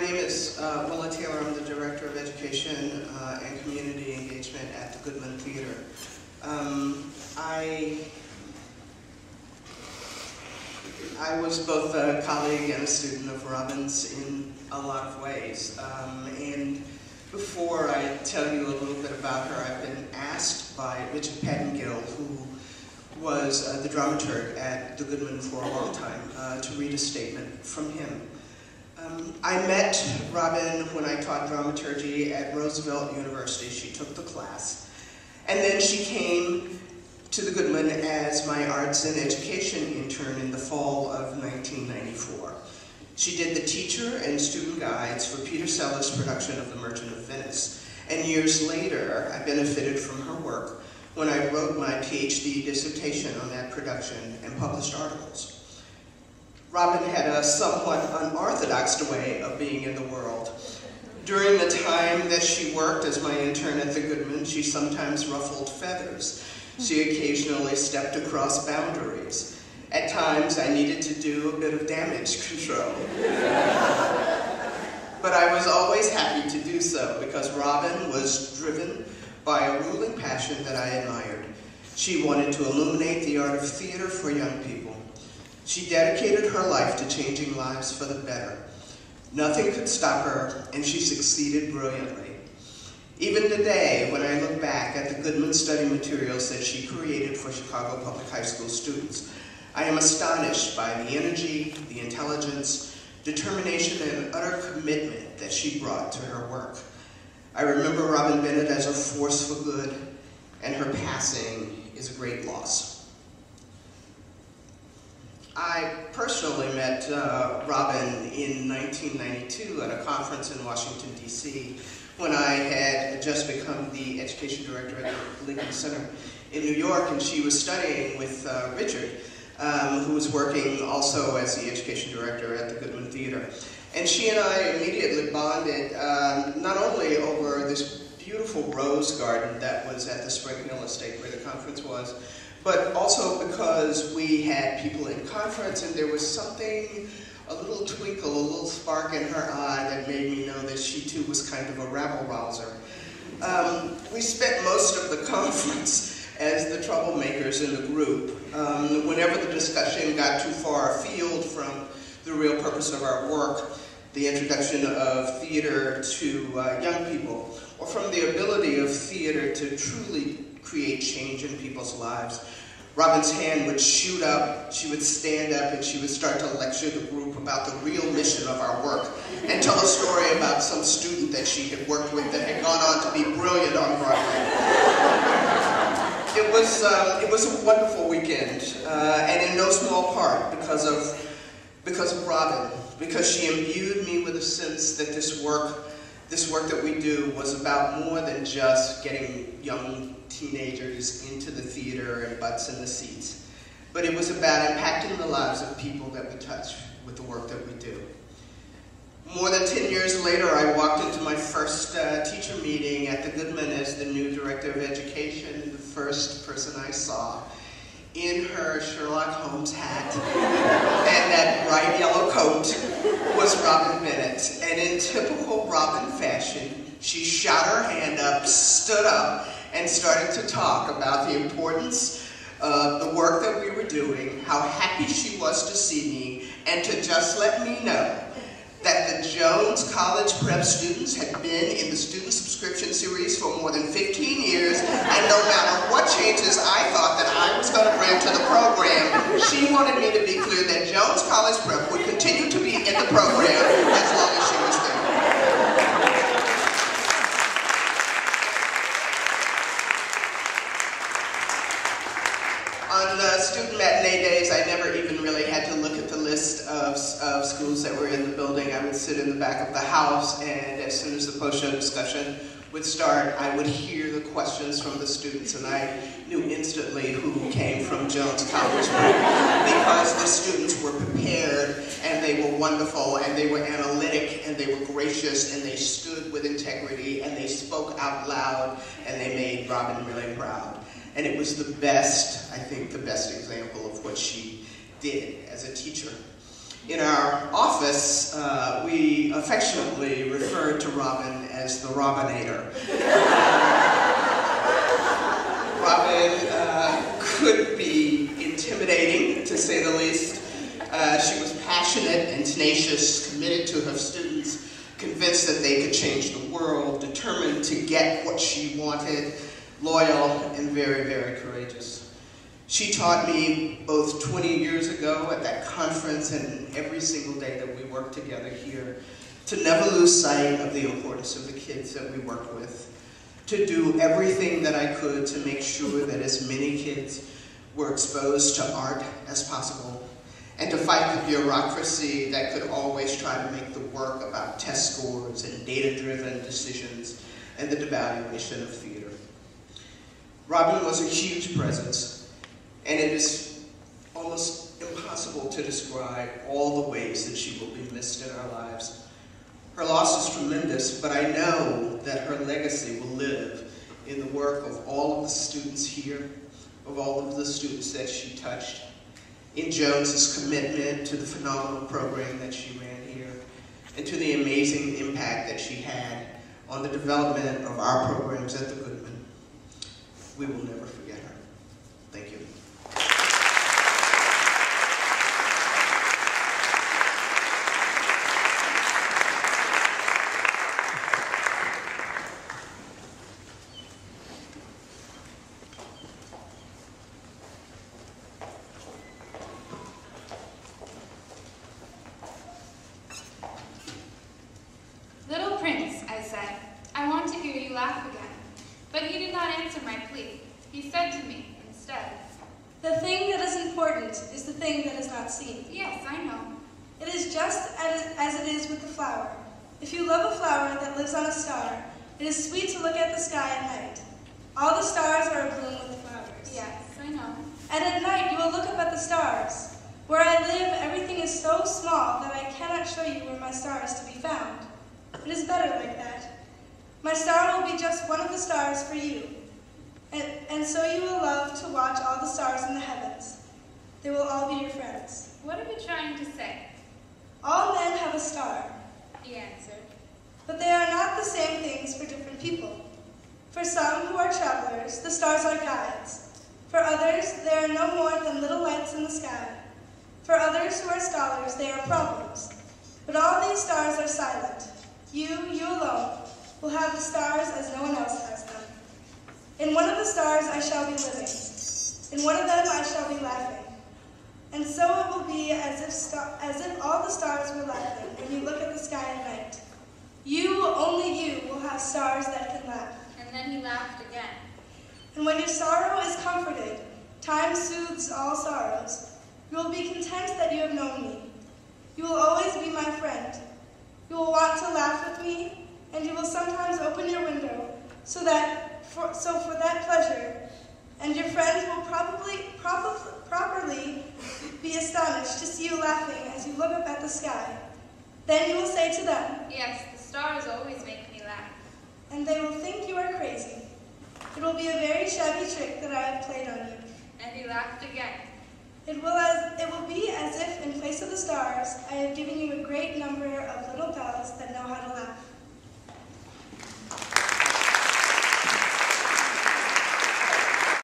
name is Willa Taylor. I'm the Director of Education and Community Engagement at the Goodman Theater. I was both a colleague and a student of Robin's in a lot of ways. And before I tell you a little bit about her, I've been asked by Richard Pettingill, who was the dramaturg at the Goodman for a long time, to read a statement from him. I met Robin when I taught dramaturgy at Roosevelt University. She took the class. And then she came to the Goodman as my arts and education intern in the fall of 1994. She did the teacher and student guides for Peter Sellers' production of The Merchant of Venice. And years later, I benefited from her work when I wrote my PhD dissertation on that production and published articles. Robin had a somewhat unorthodox way of being in the world. During the time that she worked as my intern at the Goodman, she sometimes ruffled feathers. She occasionally stepped across boundaries. At times, I needed to do a bit of damage control. But I was always happy to do so because Robin was driven by a ruling passion that I admired. She wanted to illuminate the art of theater for young people. She dedicated her life to changing lives for the better. Nothing could stop her, and she succeeded brilliantly. Even today, when I look back at the Goodman study materials that she created for Chicago Public High School students, I am astonished by the energy, the intelligence, determination, and utter commitment that she brought to her work. I remember Robin Bennett as a force for good, and her passing is a great loss. I personally met Robin in 1992 at a conference in Washington, D.C. when I had just become the education director at the Lincoln Center in New York, and she was studying with Richard, who was working also as the education director at the Goodman Theater. And she and I immediately bonded, not only over this beautiful rose garden that was at the Spring Hill Estate where the conference was, but also because we had people in conference and there was something, a little twinkle, a little spark in her eye that made me know that she too was kind of a rabble-rouser. We spent most of the conference as the troublemakers in the group. Whenever the discussion got too far afield from the real purpose of our work, the introduction of theater to young people, or from the ability of theater to truly create change in people's lives, Robin's hand would shoot up, she would stand up, and she would start to lecture the group about the real mission of our work, and tell a story about some student that she had worked with that had gone on to be brilliant on Broadway. It was a wonderful weekend, and in no small part because of Robin, because she imbued me with a sense that this work that we do was about more than just getting young teenagers into the theater and butts in the seats, but it was about impacting the lives of people that we touch with the work that we do. More than 10 years later, I walked into my first teacher meeting at the Goodman as the new director of education, and the first person I saw in her Sherlock Holmes hat and that bright yellow coat was Robin Bennett. And in typical Robin fashion, she shot her hand up, stood up, and started to talk about the importance of the work that we were doing, how happy she was to see me, and to just let me know that the Jones College Prep students had been in the student subscription series for more than 15 years, and no matter what changes I thought that I was going to bring to the program, she wanted me to be clear that Jones College Prep would continue to be in the program as long as she was there. On student matinee days, I never even really had to look at the list of schools that were in the building. I would sit in the back of the house, and as soon as the post-show discussion would start, I would hear the questions from the students, and I knew instantly who came from Jones College because the students were prepared, and they were wonderful, and they were analytic, and they were gracious, and they stood with integrity, and they spoke out loud, and they made Robin really proud. And it was the best, I think, the best example of what she did as a teacher. In our office, we affectionately referred to Robin as the Robinator. Robin could be intimidating, to say the least. She was passionate and tenacious, committed to her students, convinced that they could change the world, determined to get what she wanted, loyal, and very, very courageous. She taught me both 20 years ago at that conference and every single day that we worked together here to never lose sight of the importance of the kids that we work with, to do everything that I could to make sure that as many kids were exposed to art as possible, and to fight the bureaucracy that could always try to make the work about test scores and data-driven decisions and the devaluation of theater. Robin was a huge presence, and it is almost impossible to describe all the ways that she will be missed in our lives. Her loss is tremendous, but I know that her legacy will live in the work of all of the students here, of all of the students that she touched, in Jones's commitment to the phenomenal program that she ran here, and to the amazing impact that she had on the development of our programs at the Goodman. We will never forget her. Thank you. Little Prince, I said, I want to hear you laugh again. But he did not answer my plea. He said to me, instead, the thing that is important is the thing that is not seen. Yes, I know. It is just as it is with the flower. If you love a flower that lives on a star, it is sweet to look at the sky at night. All the stars are abloom with flowers. Yes, I know. And at night you will look up at the stars. Where I live, everything is so small that I cannot show you where my star is to be found. It is better like that. My star will be just one of the stars for you. And so you will love to watch all the stars in the heavens. They will all be your friends. What are you trying to say? All men have a star, He answered. but they are not the same things for different people. For some who are travelers, the stars are guides. For others, they are no more than little lights in the sky. For others who are scholars, they are problems. But all these stars are silent. You alone, will have the stars as no one else has them. In one of the stars I shall be living. In one of them I shall be laughing. And so it will be as if all the stars were laughing when you look at the sky at night. You, only you, will have stars that can laugh. And then he laughed again. And when your sorrow is comforted, time soothes all sorrows. You will be content that you have known me. You will always be my friend. You will want to laugh with me, and you will sometimes open your window so for that pleasure, and your friends will properly be astonished to see you laughing as you look up at the sky. Then you will say to them, Yes, the stars always make me laugh. and they will think you are crazy. It will be a very shabby trick that I have played on you. And he laughed again. It will be as if in place of the stars, I have given you a great number of little bells that know how to laugh.